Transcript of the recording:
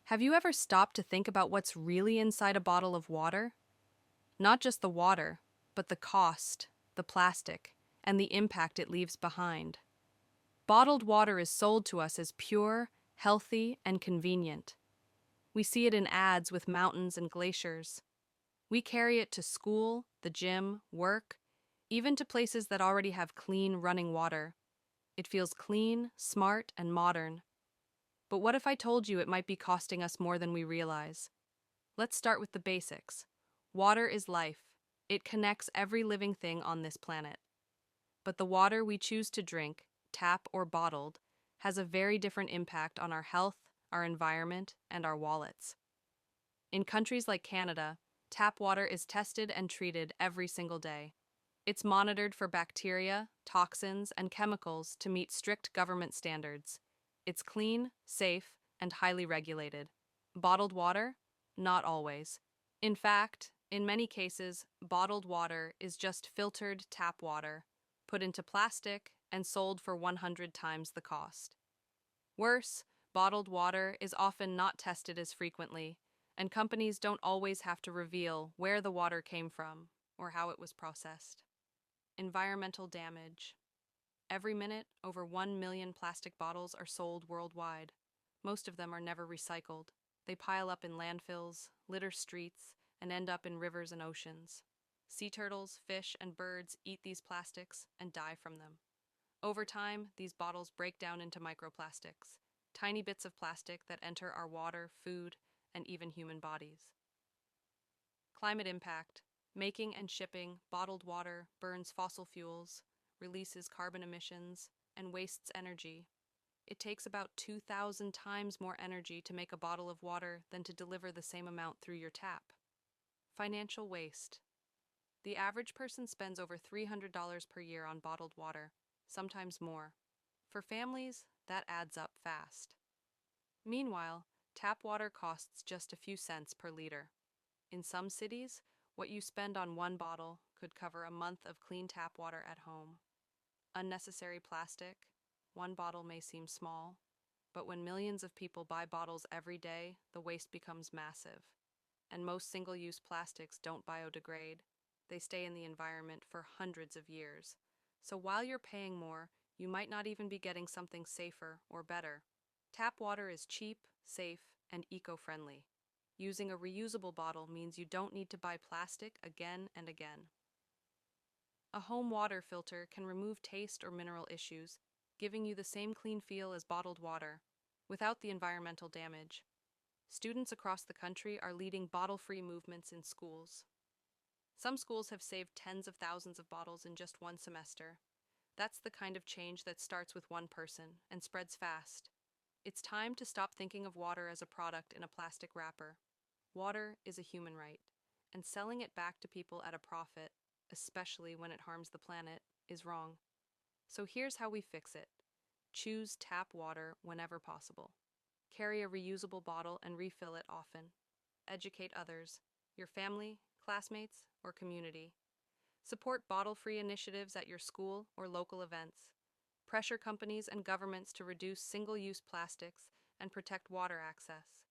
Have you ever stopped to think about what's really inside a bottle of water? Not just the water, but the cost, the plastic, and the impact it leaves behind. Bottled water is sold to us as pure, healthy, and convenient. We see it in ads with mountains and glaciers. We carry it to school, the gym, work, even to places that already have clean running water. It feels clean, smart, and modern. But what if I told you it might be costing us more than we realize? Let's start with the basics. Water is life. It connects every living thing on this planet. But the water we choose to drink, tap or bottled, has a very different impact on our health, our environment, and our wallets. In countries like Canada, tap water is tested and treated every single day. It's monitored for bacteria, toxins, and chemicals to meet strict government standards. It's clean, safe, and highly regulated. Bottled water? Not always. In fact, in many cases, bottled water is just filtered tap water, put into plastic and sold for 100 times the cost. Worse, bottled water is often not tested as frequently, and companies don't always have to reveal where the water came from or how it was processed. Environmental damage. Every minute, over 1 million plastic bottles are sold worldwide. Most of them are never recycled. They pile up in landfills, litter streets, and end up in rivers and oceans. Sea turtles, fish, and birds eat these plastics and die from them. Over time, these bottles break down into microplastics, tiny bits of plastic that enter our water, food, and even human bodies. Climate impact. Making and shipping bottled water burns fossil fuels, releases carbon emissions, and wastes energy. It takes about 2,000 times more energy to make a bottle of water than to deliver the same amount through your tap. Financial waste. The average person spends over $300 per year on bottled water, sometimes more. For families, that adds up fast. Meanwhile, tap water costs just a few cents per liter. In some cities, what you spend on one bottle could cover a month of clean tap water at home. Unnecessary plastic. One bottle may seem small, but when millions of people buy bottles every day, the waste becomes massive. And most single-use plastics don't biodegrade. They stay in the environment for hundreds of years. So while you're paying more, you might not even be getting something safer or better. Tap water is cheap, safe, and eco-friendly. Using a reusable bottle means you don't need to buy plastic again and again. A home water filter can remove taste or mineral issues, giving you the same clean feel as bottled water, without the environmental damage. Students across the country are leading bottle-free movements in schools. Some schools have saved tens of thousands of bottles in just one semester. That's the kind of change that starts with one person and spreads fast. It's time to stop thinking of water as a product in a plastic wrapper. Water is a human right, and selling it back to people at a profit, especially when it harms the planet, is wrong. So here's how we fix it. Choose tap water whenever possible. Carry a reusable bottle and refill it often. Educate others, your family, classmates, or community. Support bottle-free initiatives at your school or local events. Pressure companies and governments to reduce single-use plastics and protect water access.